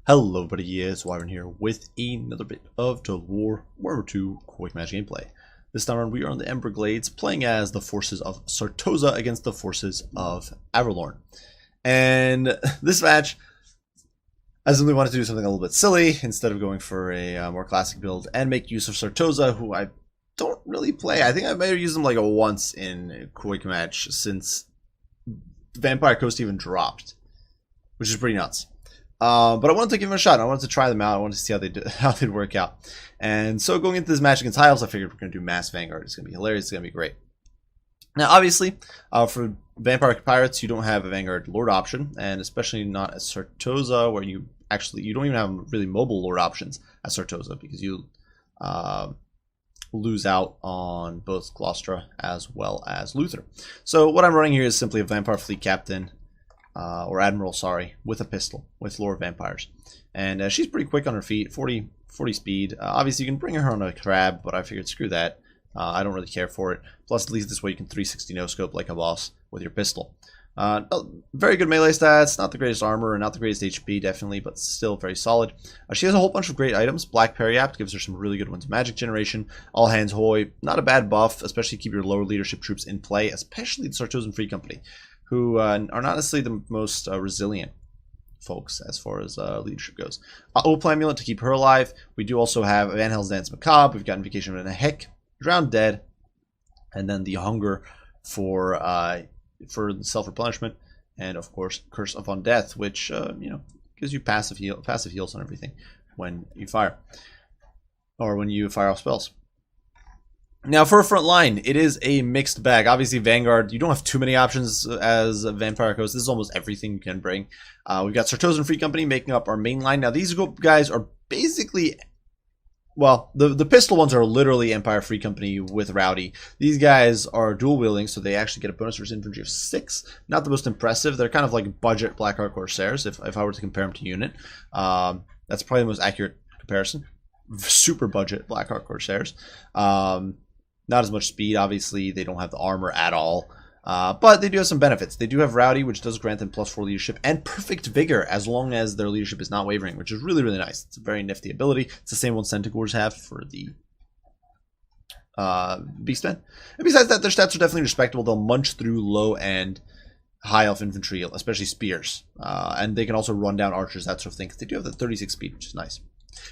Hello everybody, it's Wyvern here with another bit of Total War Warhammer 2 quick match gameplay. This time around we are on the Emberglades playing as the forces of Sartosa against the forces of Averlorn. And this match, I simply wanted to do something a little bit silly instead of going for a more classic build and make use of Sartosa, who I don't really play. I think I may have used him like once in a quick match since Vampire Coast even dropped, which is pretty nuts. But I wanted to give them a shot. I wanted to try them out. I wanted to see how they'd work out. And so going into this match against High Elves, I figured we're going to do Mass Vanguard. It's going to be hilarious. It's going to be great. Now, obviously, for Vampire Pirates, you don't have a Vanguard Lord option, and especially not at Sartosa, where you don't even have really mobile Lord options at Sartosa because you lose out on both Gloucester as well as Luther. So what I'm running here is simply a Vampire Fleet Captain. Or Admiral, sorry, with a pistol, with Lore of Vampires. And she's pretty quick on her feet, 40 speed. Obviously, you can bring her on a crab, but I figured screw that. I don't really care for it. Plus, at least this way you can 360 no-scope like a boss with your pistol. Very good melee stats, not the greatest armor, not the greatest HP, definitely, but still very solid. She has a whole bunch of great items. Black Periapt gives her some really good ones. Magic Generation, All Hands Hoy, not a bad buff, especially keep your lower leadership troops in play, especially the Sartosan Free Company, who are not necessarily the most resilient folks as far as leadership goes. Opal Amulet to keep her alive. We do also have Van Hell's Dance Macabre. We've got Invocation of a Heck, Drowned Dead, and then the Hunger for self-replenishment, and of course Curse of Undeath, which gives you passive heals on everything when you fire, or when you fire off spells. Now, for a front line, it is a mixed bag. Obviously, Vanguard, you don't have too many options as Vampire Coast. This is almost everything you can bring. We've got Sartosan Free Company making up our main line. Now, these guys are basically, well, the pistol ones are literally Empire Free Company with Rowdy. These guys are dual wielding, so they actually get a bonus versus infantry of 6. Not the most impressive. They're kind of like budget Blackheart Corsairs, if I were to compare them to unit. That's probably the most accurate comparison. Super budget Blackheart Corsairs. Not as much speed, obviously. They don't have the armor at all. But they do have some benefits. They do have Rowdy, which does grant them +4 leadership, and Perfect Vigor, as long as their leadership is not wavering, which is really, really nice. It's a very nifty ability. It's the same one Centaurs have for the Beastmen. And besides that, their stats are definitely respectable. They'll munch through low-end High Elf infantry, especially spears. And they can also run down archers, that sort of thing. They do have the 36 speed, which is nice.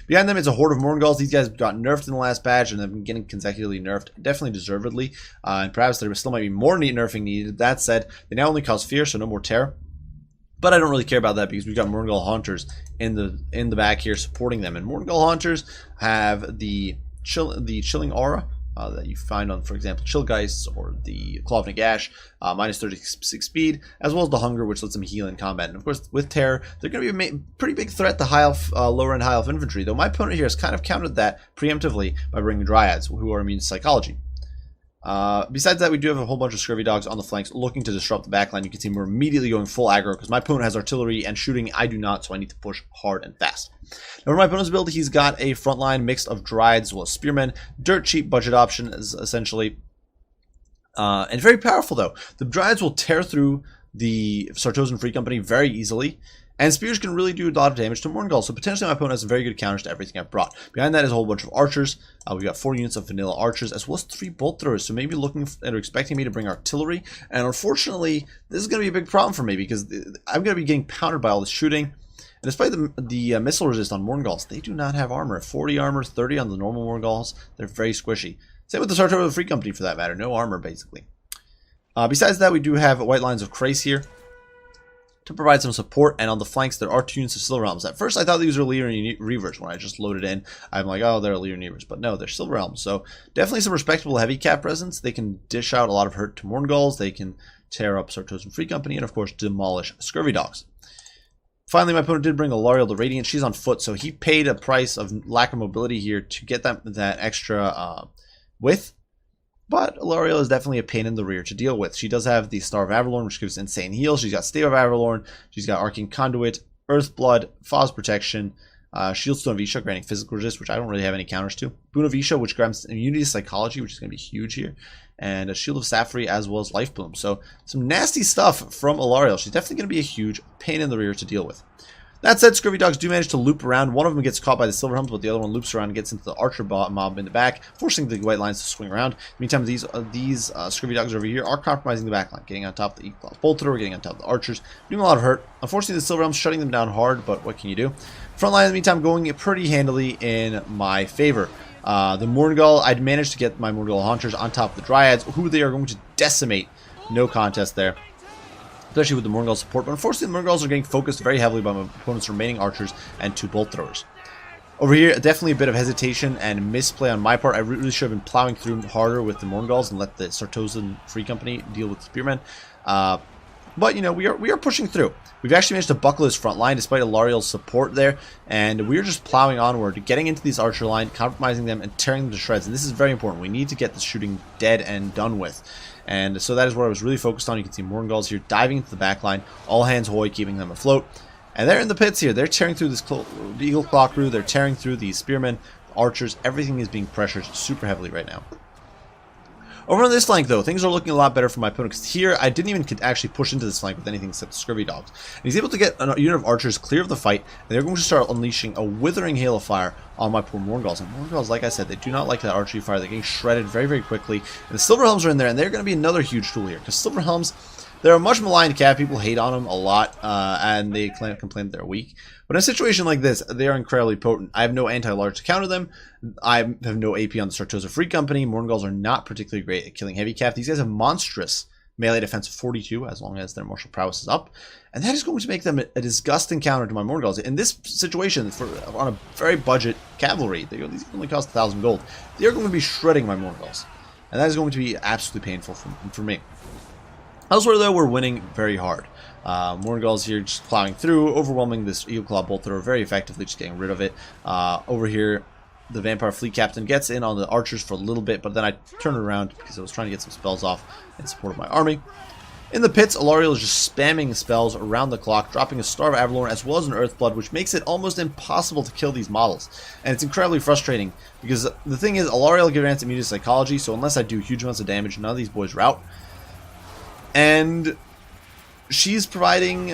Behind them is a horde of Morngulls. These guys got nerfed in the last patch and have been getting consecutively nerfed, definitely deservedly. And perhaps there still might be more nerfing needed. That said, they now only cause fear, so no more terror. But I don't really care about that because we've got Morngull Haunters in the back here supporting them. And Morngull Haunters have the chilling aura that you find on, for example, Chillgeists or the Claw of Nagash, minus 36 speed, as well as the Hunger, which lets them heal in combat. And of course, with Terror, they're going to be a pretty big threat to High Elf, lower-end High Elf infantry, though my opponent here has kind of countered that preemptively by bringing Dryads, who are immune to psychology. Besides that, we do have a whole bunch of Scurvy Dogs on the flanks looking to disrupt the backline. You can see we're immediately going full aggro because my opponent has artillery and shooting. I do not, so I need to push hard and fast. Now, for my opponent's build, he's got a front line mix of Dryads as well as Spearmen. Dirt cheap budget option, is essentially. And very powerful, though. The Dryads will tear through the Sartosan Free Company very easily. And Spears can really do a lot of damage to Morngull, so potentially my opponent has very good counters to everything I've brought. Behind that is a whole bunch of archers. We've got 4 units of vanilla archers, as well as 3 bolt throwers, so maybe looking and expecting me to bring artillery. And unfortunately, this is going to be a big problem for me, because I'm going to be getting pounded by all this shooting. And despite the missile resist on Morngulls, they do not have armor. 40 armor, 30 on the normal Morngulls. They're very squishy. Same with the Sartosa Free Company, for that matter. No armor, basically. Besides that, we do have White Lines of Krace here to provide some support, and on the flanks there are 2 units of Silver Realms. At first I thought these were Leer Reavers. When I just loaded in, I'm like, oh, they're Leer Reavers, but no, they're Silver Realms. So definitely some respectable heavy cap presence. They can dish out a lot of hurt to Morngulls, they can tear up Sartosan Free Company, and of course demolish Scurvy Dogs. Finally, my opponent did bring Alariel the Radiant. She's on foot, so he paid a price of lack of mobility here to get that extra width. But Alariel is definitely a pain in the rear to deal with. She does have the Star of Averlorn, which gives insane heals. She's got Stave of Averlorn. She's got Arcane Conduit, Earth Blood, Foz Protection, Shieldstone of Isha, granting physical resist, which I don't really have any counters to. Boon of Isha, which grants immunity to psychology, which is going to be huge here. And a Shield of Safri, as well as Life Bloom. So some nasty stuff from Alariel. She's definitely going to be a huge pain in the rear to deal with. That said, Scurvy Dogs do manage to loop around. One of them gets caught by the Silver Helms, but the other one loops around and gets into the Archer mob in the back, forcing the White Lines to swing around. Meantime, these Scurvy Dogs over here are compromising the back line, getting on top of the Eagle Bolter, getting on top of the Archers, doing a lot of hurt. Unfortunately, the Silver Helms shutting them down hard, but what can you do? Front line, in the meantime, going pretty handily in my favor. The Morngul, I'd managed to get my Morngul Hunters on top of the Dryads, who they are going to decimate. No contest there, especially with the Morngul support. But unfortunately, the Morguls are getting focused very heavily by my opponent's remaining archers and 2 bolt throwers. Over here, definitely a bit of hesitation and misplay on my part. I really should have been plowing through harder with the Morguls and let the Sartosa Free Company deal with the Spearmen. But, you know, we are pushing through. We've actually managed to buckle his front line despite Alariel's support there. And we're just plowing onward, getting into these archer line, compromising them, and tearing them to shreds. And this is very important. We need to get the shooting dead and done with. And so that is what I was really focused on. You can see Morgulls here diving into the back line. All hands hoy, keeping them afloat. And they're in the pits here. They're tearing through this Eagle Claw crew. They're tearing through these Spearmen, archers. Everything is being pressured super heavily right now. Over on this flank, though, things are looking a lot better for my opponent, because here I didn't even actually push into this flank with anything except Scurvy Dogs. And he's able to get a unit of archers clear of the fight, and they're going to start unleashing a withering hail of fire on my poor Morgulls. And Morgulls, like I said, they do not like that archery fire. They're getting shredded very, very quickly. And the Silver Helms are in there, and they're going to be another huge tool here, because Silver Helms, they're a much maligned cat. People hate on them a lot, and they complain that they're weak. But in a situation like this, they are incredibly potent. I have no anti-large to counter them. I have no AP on the Sartosa Free Company. Morgulls are not particularly great at killing heavy cap. These guys have monstrous melee defense of 42, as long as their martial prowess is up. And that is going to make them a disgusting counter to my Morgulls. In this situation, on a very budget cavalry, these only cost 1,000 gold. They're going to be shredding my Morgulls. And that is going to be absolutely painful for me. Elsewhere, though, we're winning very hard. Morgulls here just plowing through, overwhelming this Eagle Claw Bolt Thrower very effectively, just getting rid of it. Over here, the Vampire Fleet Captain gets in on the archers for a little bit, but then I turn it around because I was trying to get some spells off in support of my army. In the pits, Alariel is just spamming spells around the clock, dropping a Star of Averlorn as well as an Earthblood, which makes it almost impossible to kill these models. And it's incredibly frustrating, because the thing is, Alariel grants immunity to psychology, so unless I do huge amounts of damage, none of these boys rout. And she's providing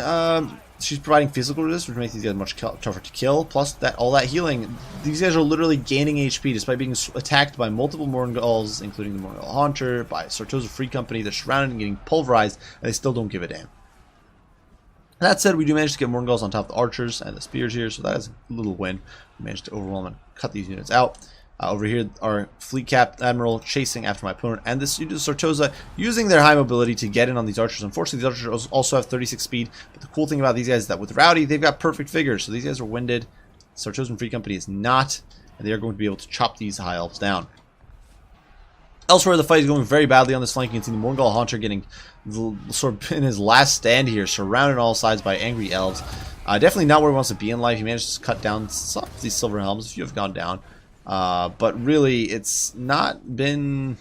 physical resist, which makes these guys much tougher to kill. Plus, all that healing, these guys are literally gaining HP despite being attacked by multiple Morgulls, including the Morgull Haunter, by Sartosa Free Company. They're surrounded and getting pulverized, and they still don't give a damn. That said, we do manage to get Morgulls on top of the archers and the spears here, so that is a little win. We managed to overwhelm and cut these units out. Over here, our Fleet Cap Admiral chasing after my opponent, and this unit of Sartosa using their high mobility to get in on these archers. Unfortunately, these archers also have 36 speed, but the cool thing about these guys is that with Rowdy, they've got perfect figures, so these guys are winded. Sartosa Free Company is not, and they are going to be able to chop these high elves down. Elsewhere, the fight is going very badly on this flank. You can see the Morgul Haunter getting sort of in his last stand here, surrounded on all sides by angry elves. Definitely not where he wants to be in life. He managed to cut down some of these Silver Helms. A few have gone down. But really, it's not been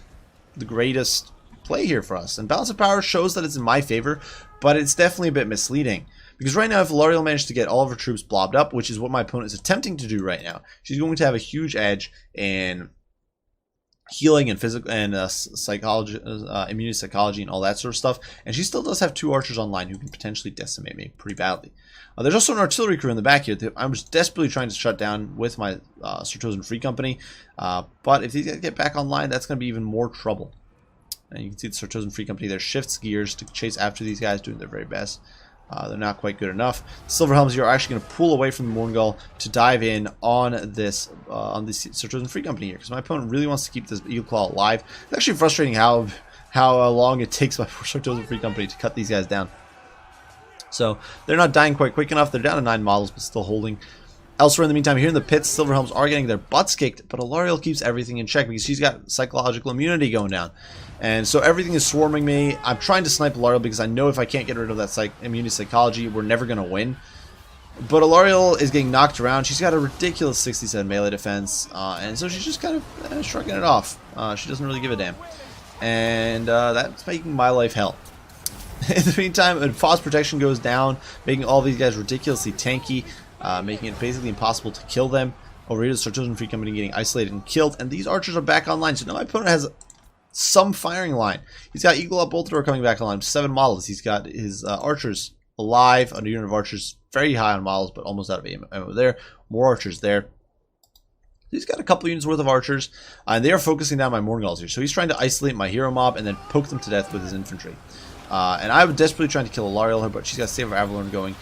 the greatest play here for us. And Balance of Power shows that it's in my favor, but it's definitely a bit misleading. Because right now, if Alariel managed to get all of her troops blobbed up, which is what my opponent is attempting to do right now, she's going to have a huge edge in healing and physical and psychology, immunity psychology and all that sort of stuff. And she still does have 2 archers online who can potentially decimate me pretty badly. There's also an artillery crew in the back here that I was desperately trying to shut down with my Sartosa Free Company. But if these guys get back online, that's going to be even more trouble. And you can see the Sartosa Free Company there shifts gears to chase after these guys, doing their very best. They're not quite good enough. The Silver Helms here are actually going to pull away from the Morgul to dive in on this Sartosa Free Company here, because my opponent really wants to keep this Eagle Claw alive. It's actually frustrating how long it takes my Sartosa Free Company to cut these guys down. So they're not dying quite quick enough. They're down to 9 models, but still holding. Elsewhere in the meantime, here in the pits, Silver Helms are getting their butts kicked, but Alariel keeps everything in check because she's got psychological immunity going down. And so everything is swarming me. I'm trying to snipe Alariel because I know if I can't get rid of that immunity psychology, we're never going to win. But Alariel is getting knocked around. She's got a ridiculous 67 melee defense, and so she's just kind of shrugging it off. She doesn't really give a damn. And that's making my life hell. In the meantime, Foss Protection goes down, making all these guys ridiculously tanky, making it basically impossible to kill them. Over here, the Sartosa Free Company getting isolated and killed, and these archers are back online. So now my opponent has some firing line. He's got Eagle Up Bolt Thrower coming back online, 7 models. He's got his archers alive. A unit of archers, very high on models, but almost out of ammo there. More archers there. He's got a couple units worth of archers, and they are focusing down my Morgulls here. So he's trying to isolate my hero mob and then poke them to death with his infantry. And I was desperately trying to kill Averlorn here, but she's got Save of Averlorn going,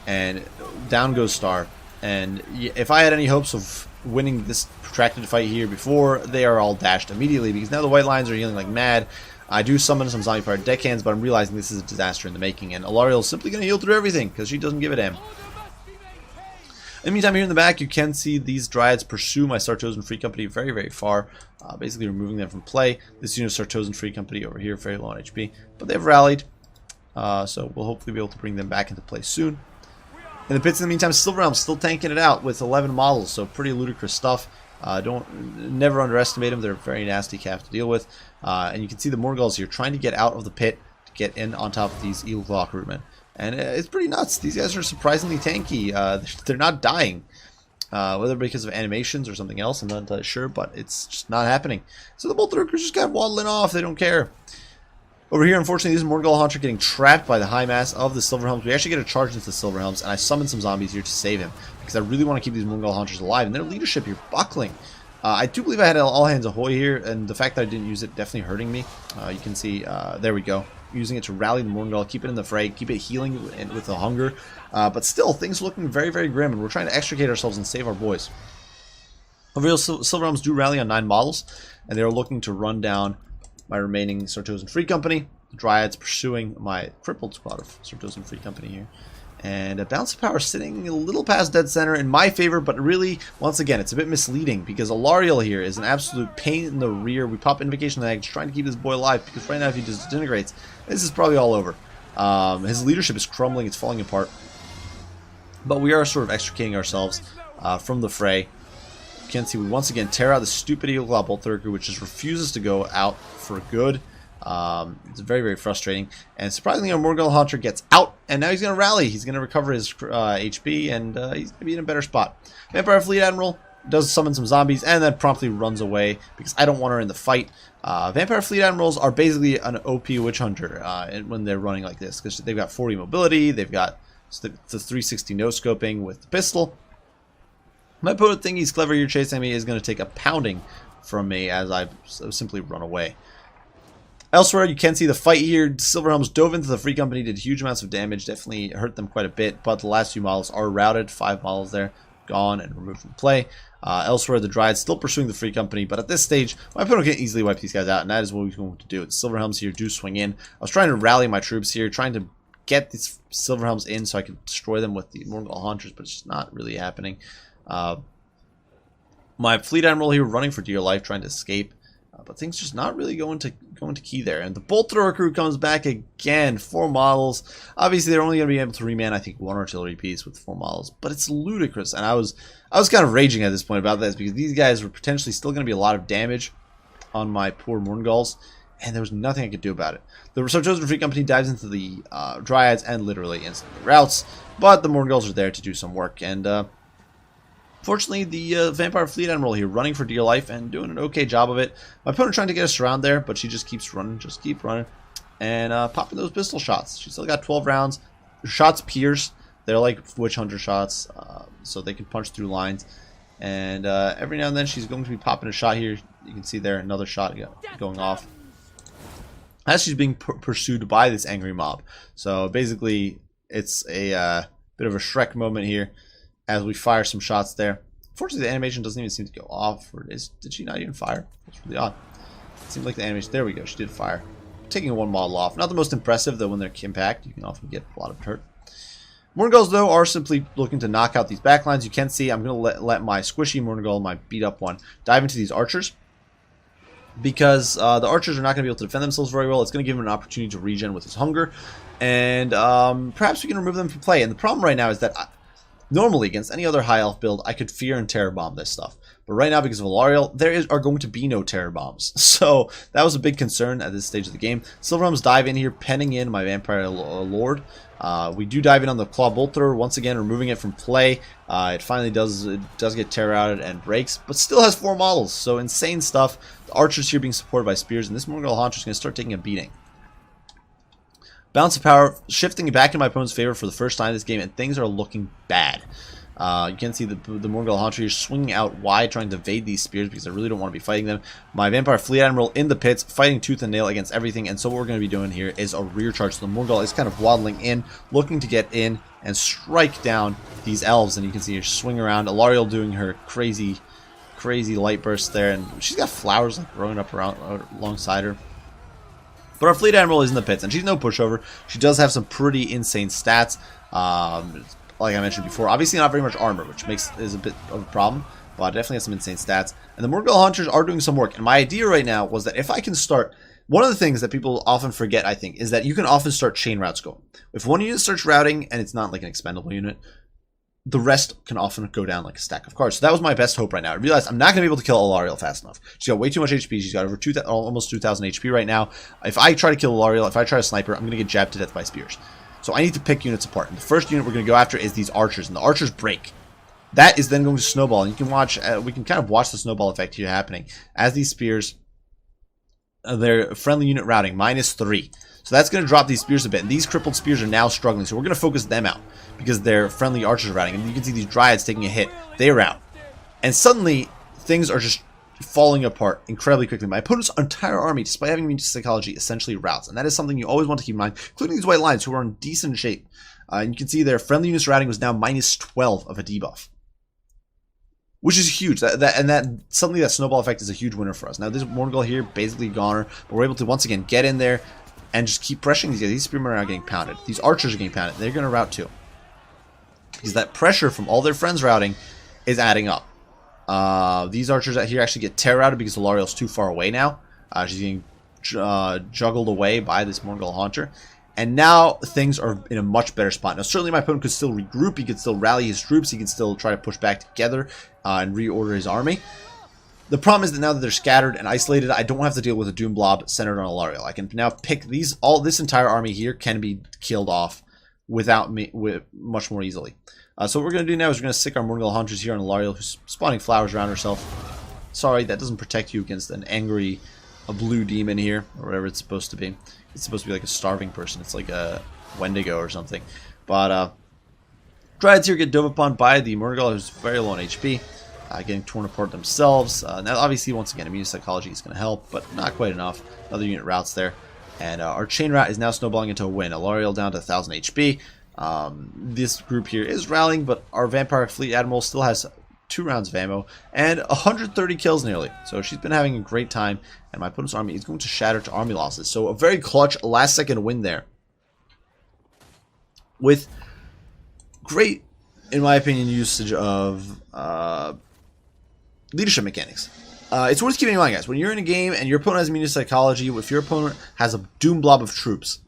and down goes Star. And if I had any hopes of winning this protracted fight here before, they are all dashed immediately, because now the white lions are healing like mad. I do summon some zombie-powered deckhands, but I'm realizing this is a disaster in the making, and Alariel is simply going to heal through everything, because she doesn't give a damn. In the meantime, here in the back, you can see these Dryads pursue my Sartosan Free Company very, very far, basically removing them from play. This unit of Sartosan Free Company over here, very low on HP, but they've rallied, so we'll hopefully be able to bring them back into play soon. In the pits, in the meantime, Silverhelm's still tanking it out with 11 models, so pretty ludicrous stuff. Never underestimate them. They're a very nasty calf to deal with. And you can see the Morgulls here trying to get out of the pit to get in on top of these Evil Claw Recruitment. And it's pretty nuts. These guys are surprisingly tanky. They're not dying. Whether because of animations or something else, I'm not entirely sure, but it's just not happening. So the Bolt Thrower just got waddling off. They don't care. Over here, unfortunately, this Morgul Hunter getting trapped by the high mass of the Silverhelms. We actually get a charge into the Silverhelms, and I summon some zombies here to save him, because I really want to keep these Morgul Hunters alive, and their leadership here buckling. I do believe I had all hands ahoy here, and the fact that I didn't use it definitely hurting me. You can see, there we go. Using it to rally the Morgul, keep it in the fray, keep it healing with the hunger. But still, things are looking very, very grim, and we're trying to extricate ourselves and save our boys. Over here, Silverhelms do rally on 9 models, and they're looking to run down my remaining Sartosan Free Company. The Dryads pursuing my crippled squad of Sartosan Free Company here. And a balance of power sitting a little past dead center in my favor, but really, once again, it's a bit misleading because Alariel here is an absolute pain in the rear. We pop Invocation of the Eggs trying to keep this boy alive, because right now if he disintegrates, this is probably all over. His leadership is crumbling, it's falling apart. But we are sort of extricating ourselves from the fray. You can see we once again tear out the stupid Eagle Claw Bolt Thrower, which just refuses to go out for good. It's very, very frustrating. And surprisingly, our Morgul Hunter gets out, and now he's going to rally. He's going to recover his HP, and he's going to be in a better spot. Vampire Fleet Admiral does summon some zombies, and then promptly runs away, because I don't want her in the fight. Vampire Fleet Admirals are basically an OP Witch Hunter when they're running like this, because they've got 40 mobility, they've got the 360 no-scoping with the pistol. My opponent thinking he's clever here chasing me is going to take a pounding from me as I simply run away. Elsewhere, you can see the fight here. Silverhelms dove into the Free Company, did huge amounts of damage, definitely hurt them quite a bit, but the last few models are routed. 5 models there, gone and removed from play. Elsewhere, the Dryads still pursuing the Free Company, but at this stage, my opponent can easily wipe these guys out, and that is what we're going to do. It's Silverhelms here do swing in. I was trying to rally my troops here, trying to get these Silverhelms in so I could destroy them with the Morgul Hunters, but it's just not really happening. My Fleet Admiral here running for dear life, trying to escape. But things just not really going to key there. And the Bolt Thrower crew comes back again. 4 models. Obviously, they're only going to be able to reman, I think, 1 artillery piece with 4 models. But it's ludicrous. And I was kind of raging at this point about this, because these guys were potentially still going to be a lot of damage on my poor Morgulls, and there was nothing I could do about it. The Sartosan Free Company dives into the Dryads and literally instantly routes. But the Morgulls are there to do some work. And fortunately, the Vampire Fleet Admiral here running for dear life and doing an okay job of it. My opponent trying to get us around there, but she just keeps running, and popping those pistol shots. She's still got 12 rounds. Her shots pierce. They're like Witch Hunter shots, so they can punch through lines. And every now and then she's going to be popping a shot here. You can see there another shot going off as she's being pursued by this angry mob. So basically, it's a bit of a Shrek moment here, as we fire some shots there. Unfortunately, the animation doesn't even seem to go off. Or did she not even fire? That's really odd. It seemed like the animation... There we go. She did fire. Taking 1 model off. Not the most impressive, though when they're compact. You can often get a lot of hurt. Morgulls, though, are simply looking to knock out these backlines. You can see I'm going to let my squishy Morgull, my beat-up one, dive into these archers. Because the archers are not going to be able to defend themselves very well. It's going to give him an opportunity to regen with his hunger. And perhaps we can remove them from play. And the problem right now is that... normally, against any other high elf build, I could fear and terror bomb this stuff. But right now, because of Alariel, are going to be no terror bombs. So that was a big concern at this stage of the game. Silverhelms dive in here, penning in my Vampire Lord. We do dive in on the Claw Bolt Thrower, once again removing it from play. It finally does get terror outed and breaks, but still has 4 models. So insane stuff. The archers here being supported by spears, and this Morgul Hunter is going to start taking a beating. Balance of power shifting back in my opponent's favor for the first time this game, and things are looking bad. You can see the Morgul Haunter here swinging out wide, trying to evade these spears because I really don't want to be fighting them. My Vampire Fleet Admiral in the pits, fighting tooth and nail against everything. And so what we're going to be doing here is a rear charge. So the Morgul is kind of waddling in, looking to get in and strike down these elves. And you can see her swing around. Alariel doing her crazy light burst there, and she's got flowers like growing up around alongside her. But our Fleet Admiral is in the pits, and she's no pushover. She does have some pretty insane stats. Like I mentioned before, obviously not very much armor, which is a bit of a problem, but definitely has some insane stats. And the Morgul Hunters are doing some work. And my idea right now was that if I can start, one of the things that people often forget, I think, is that you can often start chain routes going. If one unit starts routing and it's not like an expendable unit, the rest can often go down like a stack of cards. So that was my best hope right now. I realized I'm not going to be able to kill Alariel fast enough. She's got way too much HP. She's got over almost 2,000 HP right now. If I try to kill Alariel, if I try to snipe her, I'm going to get jabbed to death by spears. So I need to pick units apart. And the first unit we're going to go after is these archers, and the archers break. That is then going to snowball, and you can watch. We can kind of watch the snowball effect here happening as these spears. Their friendly unit routing -3, so that's going to drop these spears a bit. And these crippled spears are now struggling, so we're going to focus them out because their friendly archers are routing. And you can see these dryads taking a hit; they rout, and suddenly things are just falling apart incredibly quickly. My opponent's entire army, despite having immune psychology, essentially routes, and that is something you always want to keep in mind, including these white lions who are in decent shape. And you can see their friendly units routing was now -12 of a debuff, which is huge. That suddenly that snowball effect is a huge winner for us. Now this Morgul here basically goner, but we're able to once again get in there and just keep pressuring these guys. These spearmen are now getting pounded. These archers are getting pounded. They're going to rout too, because that pressure from all their friends routing is adding up. These archers out here actually get tear routed because Alariel's too far away now. She's getting juggled away by this Morgul Haunter. And now things are in a much better spot. Now certainly my opponent could still regroup. He could still rally his troops. He can still try to push back together and reorder his army. The problem is that now that they're scattered and isolated, I don't have to deal with a Doom Blob centered on Alariel. I can now pick these. This entire army here can be killed off without me much more easily. So what we're going to do now is we're going to stick our Morgul Hunters here on Alariel, who's spawning flowers around herself. Sorry, that doesn't protect you against an angry blue demon here, or whatever it's supposed to be. It's supposed to be like a starving person. It's like a Wendigo or something. But Dryads here get dove upon by the Morgul, who's very low on HP, getting torn apart themselves. Now, obviously, once again, immune psychology is going to help, but not quite enough. Another unit routes there. And our chain route is now snowballing into a win. Alariel down to 1,000 HP. This group here is rallying, but our Vampire Fleet Admiral still has 2 rounds of ammo and 130 kills nearly. So she's been having a great time, and my opponent's army is going to shatter to army losses. So a very clutch last-second win there, with great, in my opinion, usage of leadership mechanics. It's worth keeping in mind, guys, when you're in a game and your opponent has immune psychology, if your opponent has a Doom Blob of troops,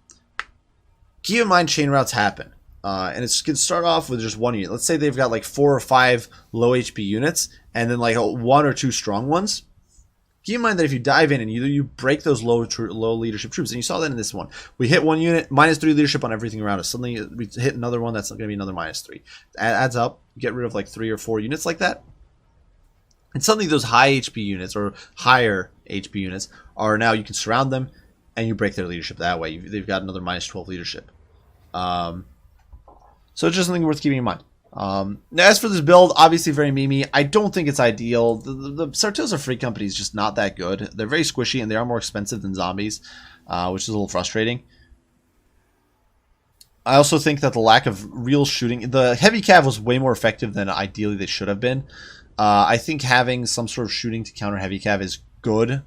keep in mind chain routes happen. And it can start off with just one unit. Let's say they've got like 4 or 5 low HP units, and then like 1 or 2 strong ones. Keep in mind that if you dive in and you break those low leadership troops, and you saw that in this one. We hit one unit, -3 leadership on everything around us. Suddenly we hit another one, that's going to be another -3. It adds up. You get rid of like 3 or 4 units like that. And suddenly those high HP units or higher HP units are now, you can surround them and you break their leadership that way. They've got another -12 leadership. So it's just something worth keeping in mind. Now, as for this build, obviously very memey. I don't think it's ideal. The Sartosa Free Company is just not that good. They're very squishy, and they are more expensive than zombies, which is a little frustrating. I also think that the lack of real shooting... The Heavy Cav was way more effective than ideally they should have been. I think having some sort of shooting to counter Heavy Cav is good.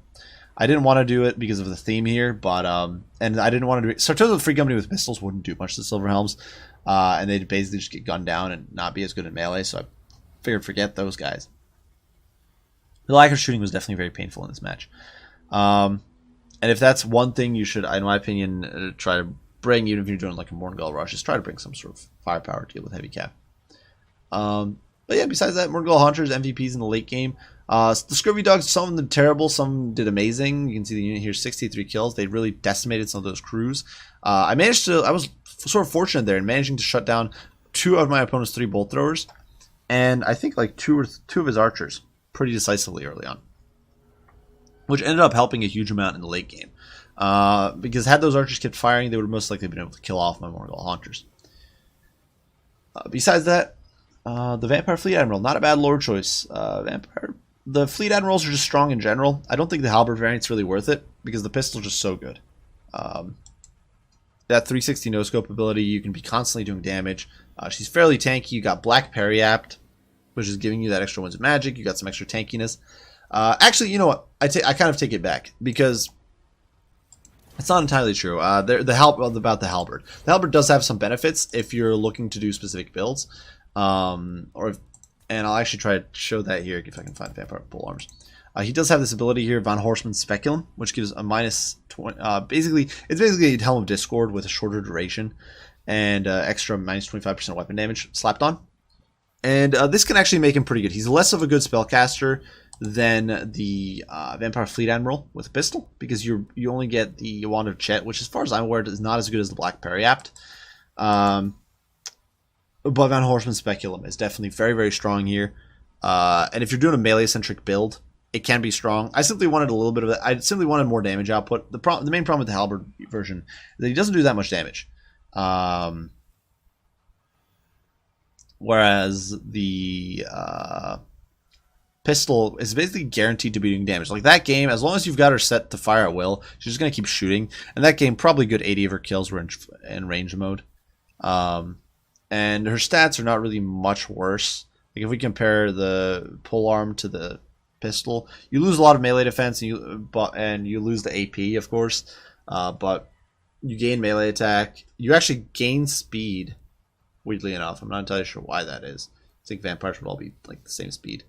I didn't want to do it because of the theme here, but... and I didn't want to do it... Sartosa Free Company with pistols wouldn't do much to Silver Helms. And they'd basically just get gunned down and not be as good at melee, so I figured forget those guys. The lack of shooting was definitely very painful in this match. And if that's one thing you should, in my opinion, try to bring, even if you're doing like a Morgul rush, is try to bring some sort of firepower to deal with Heavy Cap. But yeah, besides that, Morgul Hunters, MVPs in the late game. The Scurvy Dogs, some of them terrible, some did amazing. You can see the unit here, 63 kills. They really decimated some of those crews. I was sort of fortunate there in managing to shut down 2 of my opponent's 3 bolt throwers, and I think like 2 of his archers pretty decisively early on, which ended up helping a huge amount in the late game. Because had those archers kept firing, they would have most likely been able to kill off my Morgul Haunters. Besides that, the Vampire Fleet Admiral, not a bad lore choice. The Fleet Admirals are just strong in general. I don't think the Halberd variant's really worth it, because the pistol's just so good. That 360 no-scope ability, you can be constantly doing damage. She's fairly tanky. You got Black Periapt, which is giving you that extra Winds of Magic. You got some extra tankiness. Actually, you know what? I kind of take it back, because it's not entirely true. About the Halberd. The Halberd does have some benefits if you're looking to do specific builds. And I'll actually try to show that here if I can find Vampire Pole Arms. He does have this ability here, Von Horseman's Speculum, which gives a minus 20. It's basically a Helm of Discord with a shorter duration and extra minus 25% weapon damage slapped on. And this can actually make him pretty good. He's less of a good spellcaster than the Vampire Fleet Admiral with a pistol, because you only get the Wand of Chet, which, as far as I'm aware, is not as good as the Black Periapt. But Von Horseman's Speculum is definitely very, very strong here. And if you're doing a melee-centric build, it can be strong. I simply wanted a little bit of that. I simply wanted more damage output. The main problem with the Halberd version is that he doesn't do that much damage. Whereas the pistol is basically guaranteed to be doing damage. Like that game, as long as you've got her set to fire at will, she's just going to keep shooting. And that game, probably good 80 of her kills were in range mode. And her stats are not really much worse. Like if we compare the polearm to the pistol, you lose a lot of melee defense, and you lose the AP, of course. But you gain melee attack. You actually gain speed. Weirdly enough, I'm not entirely sure why that is. I think vampires would all be like the same speed.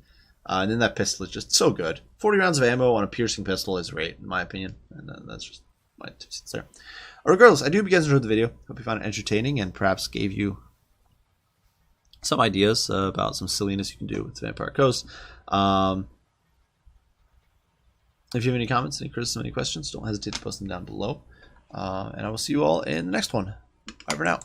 And then that pistol is just so good. 40 rounds of ammo on a piercing pistol is great, in my opinion. And that's just my 2 cents there. Regardless, I do hope you guys enjoyed the video. Hope you found it entertaining and perhaps gave you some ideas about some silliness you can do with Vampire Coast. If you have any comments, any criticism, any questions, don't hesitate to post them down below. And I will see you all in the next one. Bye for now.